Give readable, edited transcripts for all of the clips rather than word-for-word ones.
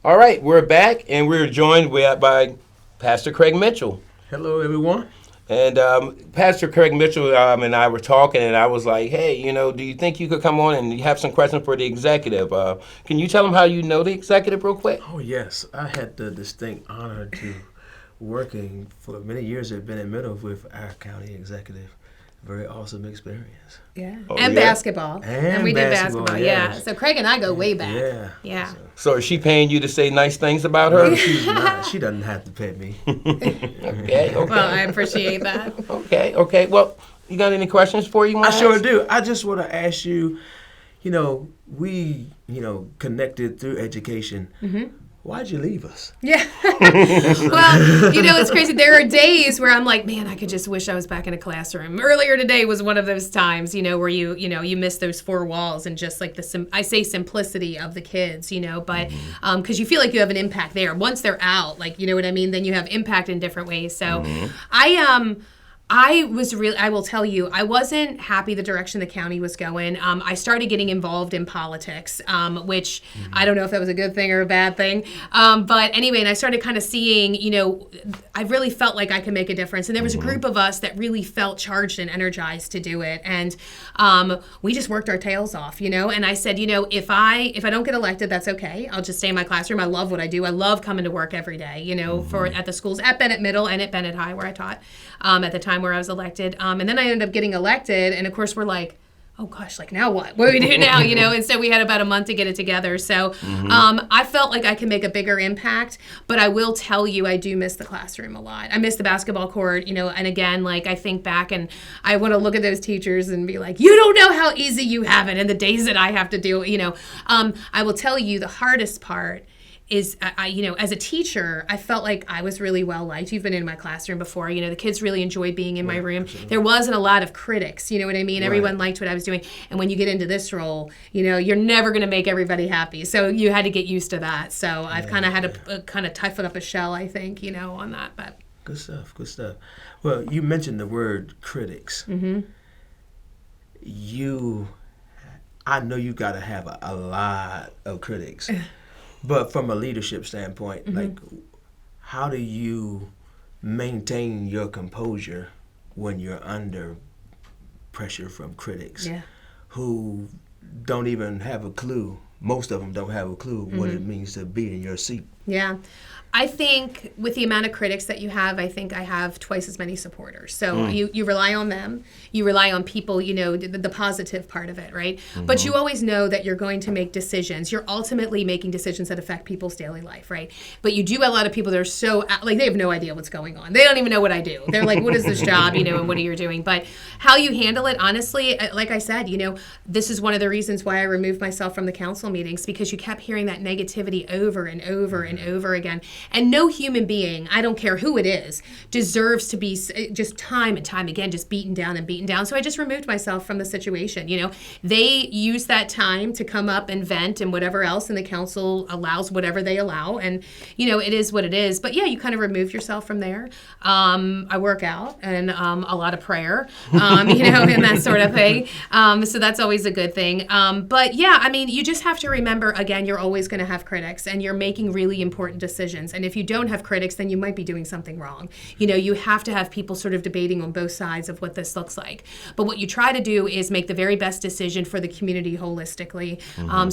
All right, we're back, and we're joined by Pastor Craig Mitchell. Hello, everyone. And Pastor Craig Mitchell and I were talking, and I was like, hey, do you think you could come on and you have some questions for the executive? Can you tell them how you know the executive real quick? Oh, yes. I had the distinct honor to working for many years at Bennett Middle with our county executive. Very awesome experience. Yeah. Oh, and yeah? basketball. And we did basketball, basketball, yeah. yeah. So Craig and I go way back. Yeah. Yeah. So is she paying you to say nice things about her? She's not. She doesn't have to pay me. Okay. Well, I appreciate that. Okay. Well, you got any questions for you? I sure do. I just want to ask you, we, connected through education. Mm-hmm. Why'd you leave us? Yeah. Well, it's crazy. There are days where I'm like, man, I could just wish I was back in a classroom. Earlier today was one of those times, where you miss those four walls and just like I say simplicity of the kids, but because you feel like you have an impact there. Once they're out, like, you know what I mean? Then you have impact in different ways. So I will tell you, I wasn't happy the direction the county was going. I started getting involved in politics, which I don't know if that was a good thing or a bad thing. But anyway, and I started kind of seeing, I really felt like I could make a difference. And there was a group of us that really felt charged and energized to do it. And we just worked our tails off, and I said, if I don't get elected, that's okay. I'll just stay in my classroom. I love what I do. I love coming to work every day, at the schools at Bennett Middle and at Bennett High where I taught at the time where I was elected. And then I ended up getting elected. And of course, we're like, oh gosh, like now what? What do we do now? And so we had about a month to get it together. So I felt like I can make a bigger impact. But I will tell you, I do miss the classroom a lot. I miss the basketball court, and again, like I think back and I want to look at those teachers and be like, you don't know how easy you have it and the days that I have to do, I will tell you the hardest part is, as a teacher, I felt like I was really well liked. You've been in my classroom before. The kids really enjoyed being in my room. Absolutely. There wasn't a lot of critics. You know what I mean? Right. Everyone liked what I was doing. And when you get into this role, you're never going to make everybody happy. So you had to get used to that. So I've kind of had to kind of toughen up a shell, I think, on that. But Good stuff. Well, you mentioned the word critics. Mm-hmm. I know you got to have a lot of critics. But from a leadership standpoint, like, how do you maintain your composure when you're under pressure from critics who don't even have a clue? Most of them don't have a clue what it means to be in your seat. Yeah. I think with the amount of critics that you have, I think I have twice as many supporters. So you rely on them. You rely on people, the positive part of it, right? But you always know that you're going to make decisions. You're ultimately making decisions that affect people's daily life, right? But you do have a lot of people that are so, like, they have no idea what's going on. They don't even know what I do. They're like, what is this job, and what are you doing? But how you handle it, honestly, like I said, this is one of the reasons why I removed myself from the council meetings, because you kept hearing that negativity over and over and over again. And no human being, I don't care who it is, deserves to be just time and time again, just beaten down and beaten down. So I just removed myself from the situation. They use that time to come up and vent and whatever else, and the council allows whatever they allow. And, it is what it is. But yeah, you kind of remove yourself from there. I work out and a lot of prayer, and that sort of thing. So that's always a good thing. But yeah, you just have to remember, again, you're always going to have critics and you're making really important decisions. And if you don't have critics, then you might be doing something wrong. You have to have people sort of debating on both sides of what this looks like. But what you try to do is make the very best decision for the community holistically.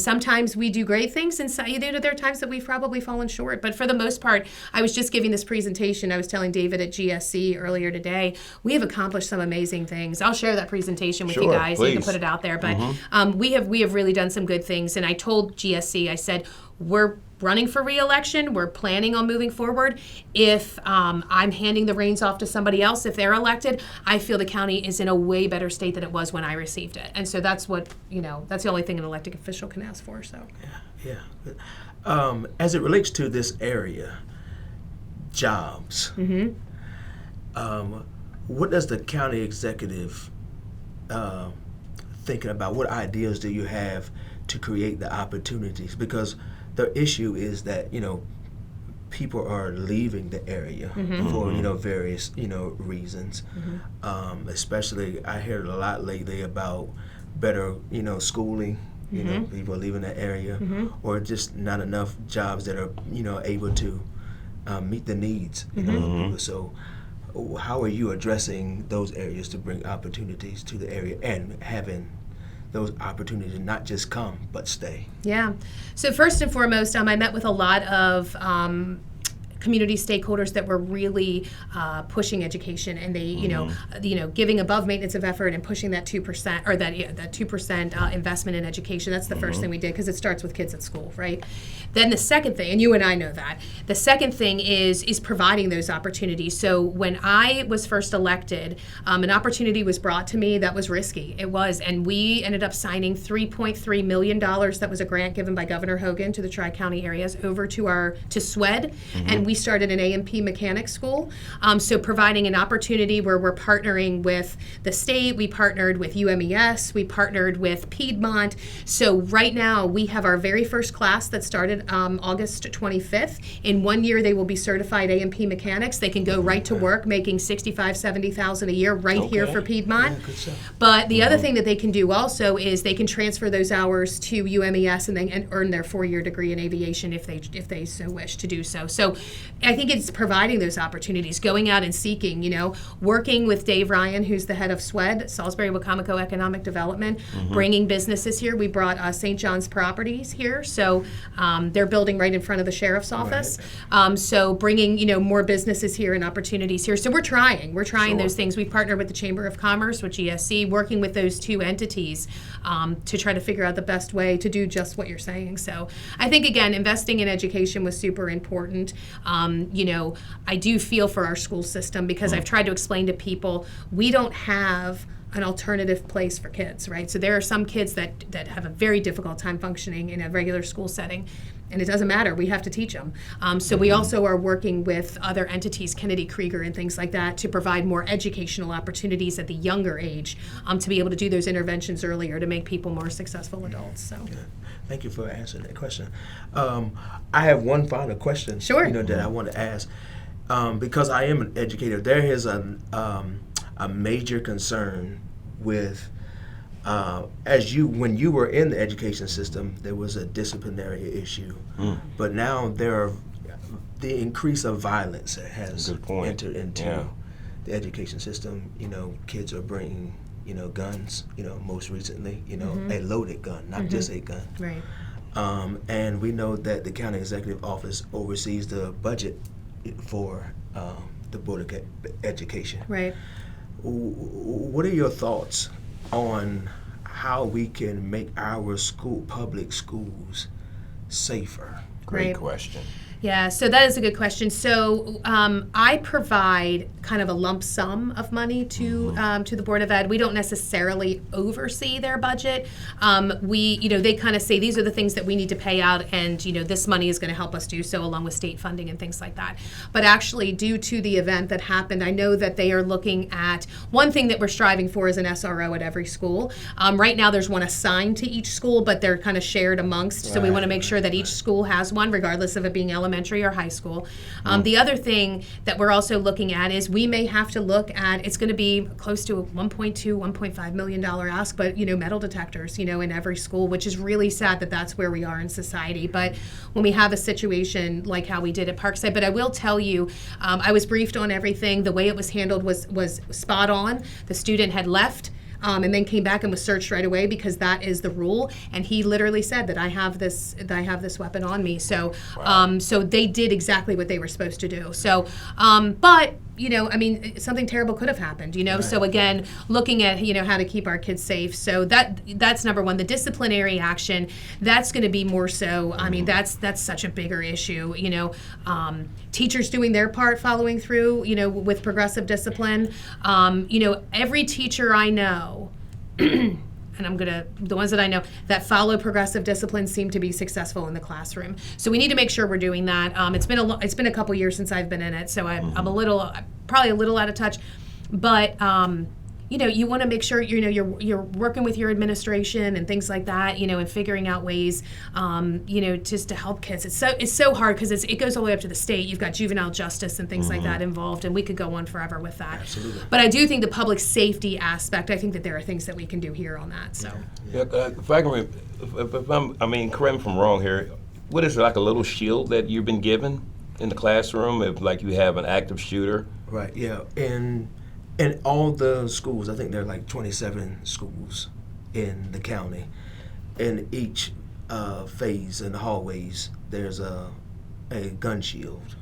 Sometimes we do great things, and there are times that we've probably fallen short. But for the most part, I was just giving this presentation. I was telling David at GSC earlier today, we have accomplished some amazing things. I'll share that presentation with you guys. Please. You can put it out there. But we have really done some good things. And I told GSC, I said, we're running for re-election. We're planning on moving forward. If I'm handing the reins off to somebody else, if they're elected, I feel the county is in a way better state than it was when I received it. And so that's what, that's the only thing an elected official can ask for. So Yeah. As it relates to this area, jobs, what does the county executive thinking about? What ideas do you have to create the opportunities? Because the issue is that, people are leaving the area for, various, reasons. Especially, I heard a lot lately about better, schooling You know, people are leaving that area, or just not enough jobs that are, you know, able to meet the needs, you know, of people. So how are you addressing those areas to bring opportunities to the area and having those opportunities not just come but stay? Yeah. So first and foremost, I met with a lot of community stakeholders that were really pushing education, and they, you know, giving above maintenance of effort and pushing that 2% or that 2% investment in education. That's the first thing we did, because it starts with kids at school, right? Then the second thing, and you and I know that, the second thing is providing those opportunities. So when I was first elected, an opportunity was brought to me that was risky. It was, and we ended up signing $3.3 million. That was a grant given by Governor Hogan to the Tri-County areas over to SWED, and we started an A&P mechanics school. So providing an opportunity where we're partnering with the state, we partnered with UMES, we partnered with Piedmont. So right now we have our very first class that started August 25th. In 1 year they will be certified A&P mechanics. They can go right to work making $65,000, $70,000 a year right here for Piedmont. Yeah, good stuff. But the other thing that they can do also is they can transfer those hours to UMES and then earn their 4-year degree in aviation if they so wish to do so. So I think it's providing those opportunities, going out and seeking, you know, working with Dave Ryan, who's the head of SWED, Salisbury-Wacomico Economic Development, bringing businesses here. We brought St. John's Properties here, so they're building right in front of the sheriff's office. So bringing, you know, more businesses here and opportunities here. So we're trying those things. We've partnered with the Chamber of Commerce, with GSC, working with those two entities to try to figure out the best way to do just what you're saying. So I think, again, investing in education was super important. You know, I do feel for our school system, because I've tried to explain to people, we don't have an alternative place for kids, right? So there are some kids that have a very difficult time functioning in a regular school setting, and it doesn't matter. We have to teach them. So we also are working with other entities, Kennedy Krieger and things like that, to provide more educational opportunities at the younger age, to be able to do those interventions earlier to make people more successful adults. So. Yeah. Thank you for answering that question. I have one final question. Sure. You know, that I want to ask, because I am an educator. There is a major concern with when you were in the education system, there was a disciplinary issue, but now the increase of violence has entered into the education system. You know, kids are bringing, you know, guns. You know, most recently, you know, a loaded gun, not just a gun. Right. And we know that the county executive office oversees the budget for the Board of Education. Right. What are your thoughts on how we can make our public schools safer? Great Right. question. Yeah, so that is a good question. So I provide kind of a lump sum of money to the Board of Ed. We don't necessarily oversee their budget. They kind of say these are the things that we need to pay out, and you know, this money is going to help us do so, along with state funding and things like that. But actually, due to the event that happened, I know that they are looking at one thing that we're striving for is an SRO at every school. Right now, there's one assigned to each school, but they're kind of shared amongst. So we want to make sure that each school has one, regardless of it being elementary or high school. The other thing that we're also looking at is we may have to look at, it's going to be close to a $1.5 million ask, but you know, metal detectors, you know, in every school, which is really sad that that's where we are in society. But when we have a situation like how we did at Parkside, but I will tell you, I was briefed on everything. The way it was handled was spot on. The student had left. And then came back and was searched right away, because that is the rule. And he literally said that I have this weapon on me. So, so they did exactly what they were supposed to do. So, but you know, I mean, something terrible could have happened. You know, right. So again, looking at how to keep our kids safe. So that's number one. The disciplinary action, that's going to be more so. I mean, that's such a bigger issue. You know, teachers doing their part, following through. You know, with progressive discipline. You know, every teacher I know. And the ones that I know that follow progressive discipline seem to be successful in the classroom. So we need to make sure we're doing that. It's been a couple years since I've been in it, so I'm probably a little out of touch. But you want to make sure you're working with your administration and things like that, and figuring out ways, just to help kids. It's so hard because it goes all the way up to the state. You've got juvenile justice and things like that involved, and we could go on forever with that. Absolutely. But I do think the public safety aspect, I think that there are things that we can do here on that. So Yeah, if I can, if I'm, correct me if I'm wrong here. What is it, like a little shield that you've been given in the classroom if like you have an active shooter? Right. Yeah. In all the schools, I think there are like 27 schools in the county. In each phase in the hallways, there's a gun shield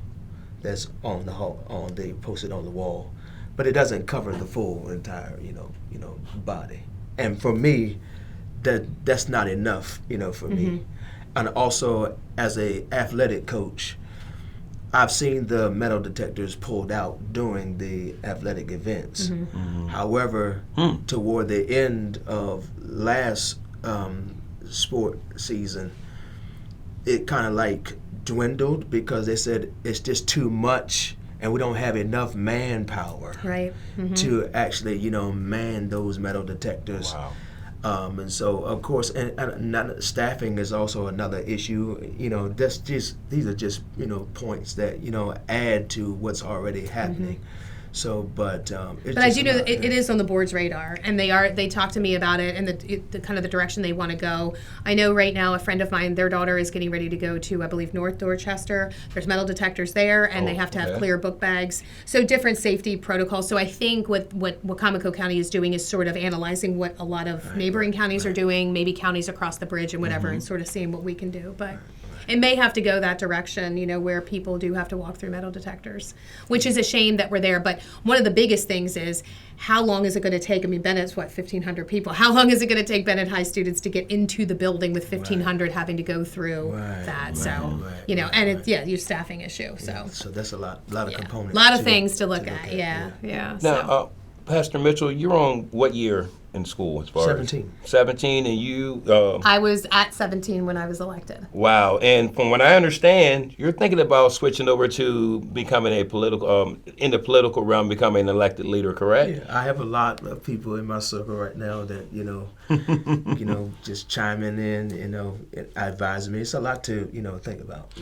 that's on the they posted on the wall, but it doesn't cover the full entire body. And for me, that's not enough for me. And also as a athletic coach, I've seen the metal detectors pulled out during the athletic events. However, toward the end of last sport season, it kind of like dwindled because they said it's just too much and we don't have enough manpower right. to actually man those metal detectors. Wow. And so, of course, and staffing is also another issue. These are just points that add to what's already happening. So, but I do know that it is on the board's radar, and they talk to me about it and the kind of the direction they want to go. I know right now a friend of mine, their daughter is getting ready to go to, I believe, North Dorchester. There's metal detectors there, and they have to have clear book bags. So different safety protocols. So I think what Wacomico County is doing is sort of analyzing what a lot of neighboring counties are doing, maybe counties across the bridge and whatever, and sort of seeing what we can do. But it may have to go that direction, where people do have to walk through metal detectors, which is a shame that we're there. But one of the biggest things is how long is it going to take? I mean, Bennett's 1,500 people. How long is it going to take Bennett High students to get into the building with 1,500 having to go through that? And it's your staffing issue. So that's a lot of components. A lot of things to look at. Yeah. Now, Pastor Mitchell, you're on what year in school as far 17. as 17, and you I was at 17 when I was elected. Wow. And from what I understand, you're thinking about switching over to becoming a political in the political realm, becoming an elected leader, correct? Yeah, I have a lot of people in my circle right now that just chiming in, advising me. It's a lot to think about.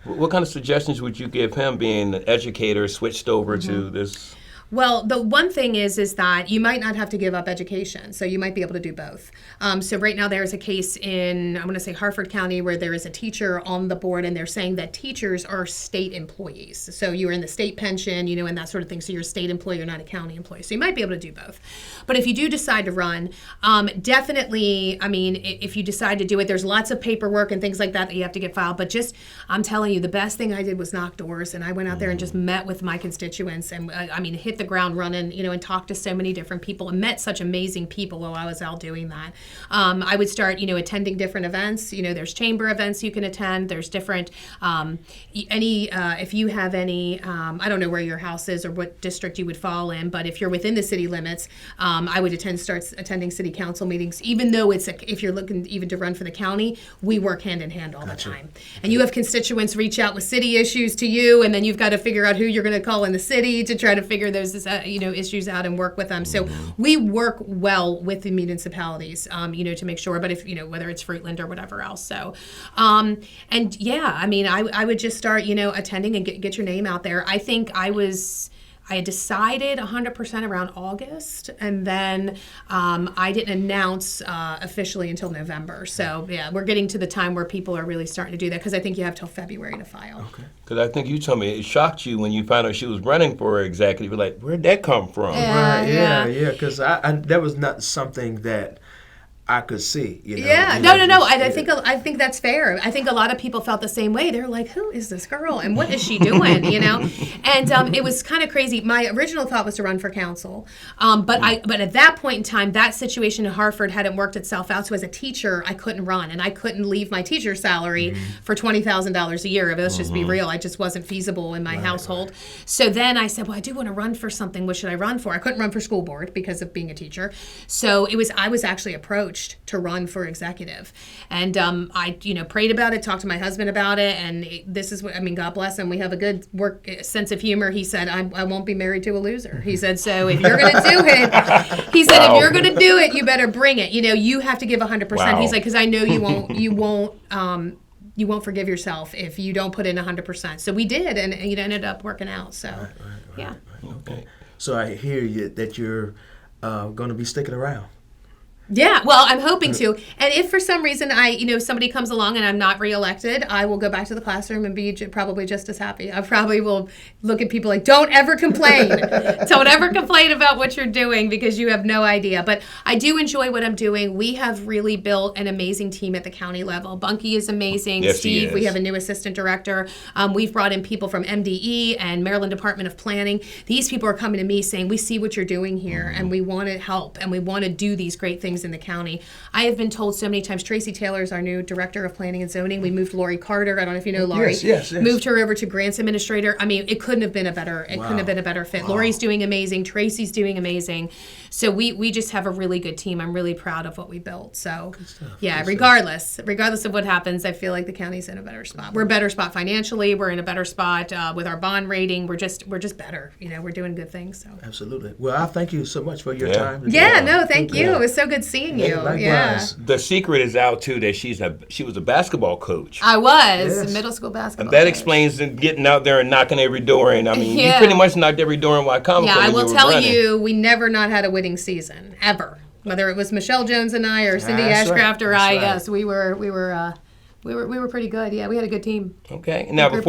What kind of suggestions would you give him, being an educator, switched over to this? Well, the one thing is that you might not have to give up education, so you might be able to do both. So right now there's a case in, I'm going to say Harford County, where there is a teacher on the board, and they're saying that teachers are state employees. So you're in the state pension, and that sort of thing. So you're a state employee, you're not a county employee. So you might be able to do both. But if you do decide to run, definitely, if you decide to do it, there's lots of paperwork and things like that you have to get filed. But I'm telling you, the best thing I did was knock doors, and I went out there and just met with my constituents, and hit the ground running, and talked to so many different people and met such amazing people while I was out doing that. I would start, attending different events. There's chamber events you can attend. There's different, if you have any, I don't know where your house is or what district you would fall in, but if you're within the city limits, I would start attending city council meetings, even though if you're looking even to run for the county, we work hand in hand all the time. And you have constituents reach out with city issues to you, and then you've got to figure out who you're going to call in the city to try to figure those issues out and work with them. So we work well with the municipalities, to make sure. But if whether it's Fruitland or whatever else. So, I would just start attending and get your name out there. I think I had decided 100% around August, and then I didn't announce officially until November. So yeah, we're getting to the time where people are really starting to do that, because I think you have till February to file. Okay. Because I think you told me it shocked you when you found out she was running for executive. You're like, where'd that come from? Yeah. Because that was not something that I could see. Yeah, no. I think that's fair. I think a lot of people felt the same way. They're like, "Who is this girl? And what is she doing?" And it was kind of crazy. My original thought was to run for council, but at that point in time, that situation in Harford hadn't worked itself out. So as a teacher, I couldn't run, and I couldn't leave my teacher's salary for $20,000 a year. Let's just be real. I just wasn't feasible in my household. So then I said, "Well, I do want to run for something. What should I run for?" I couldn't run for school board because of being a teacher. So I was actually approached approached to run for executive. And I, prayed about it, talked to my husband about it, and this is what, God bless him. We have a good work sense of humor. He said, I won't be married to a loser. He said, so if you're going to do it, he said, if you're going to do it, you better bring it. You have to give 100%. Wow. He's like, because I know you won't forgive yourself if you don't put in 100%. So we did, and it ended up working out. So, yeah. Okay. So I hear you that you're going to be sticking around. Yeah, well, I'm hoping to. And if for some reason somebody comes along and I'm not reelected, I will go back to the classroom and be probably just as happy. I probably will look at people like, don't ever complain. Don't ever complain about what you're doing because you have no idea. But I do enjoy what I'm doing. We have really built an amazing team at the county level. Bunky is amazing. Yes, he Steve, is. we have a new assistant director. We've brought in people from MDE and Maryland Department of Planning. These people are coming to me saying, we see what you're doing here and we want to help and we want to do these great things in the county. I have been told so many times, Tracy Taylor is our new director of planning and zoning. We moved Lori Carter. I don't know if you know Lori. Yes. Moved her over to grants administrator. It couldn't have been a better fit. Wow. Lori's doing amazing. Tracy's doing amazing. So we just have a really good team. I'm really proud of what we built. So yeah, regardless of what happens, I feel like the county's in a better spot. We're a better spot financially. We're in a better spot with our bond rating. We're just better. We're doing good things. So Absolutely. Well, I thank you so much for your Yeah. time today. yeah, no, thank you. It was so good seeing you. Likewise. Yeah. The secret is out too that she was a basketball coach. I was Yes. middle school basketball. That coach. explains the getting out there and knocking every door in. You Yeah. pretty much knocked every door in Wycomico. Yeah, I when will you were tell running. you, we never not had a winning season ever. Whether it was Michelle Jones and I, or Cindy That's right. Ashcraft or That's I, right. yes, we were pretty good. Yeah, we had a good team. Okay. Now group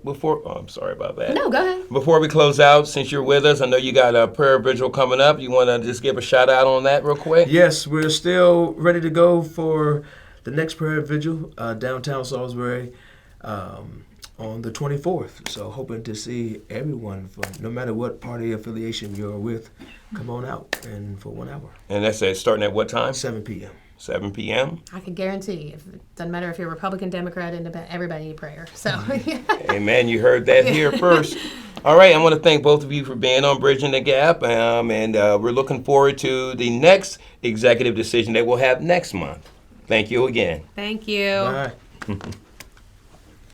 before of I'm sorry about that. No, go ahead. Before we close out, since you're with us, I know you got a prayer vigil coming up. You want to just give a shout out on that real quick? Yes, we're still ready to go for the next prayer vigil downtown Salisbury on the 24th. So hoping to see everyone, from no matter what party affiliation you're with, come on out and for 1 hour, And that's starting at what time? 7 p.m. 7 p.m. I can guarantee, it doesn't matter if you're Republican, Democrat, Independent, everybody need prayer. So, Amen. You heard that here first. All right. I want to thank both of you for being on Bridging the Gap. And we're looking forward to the next executive decision that we'll have next month. Thank you again. thank you. Bye.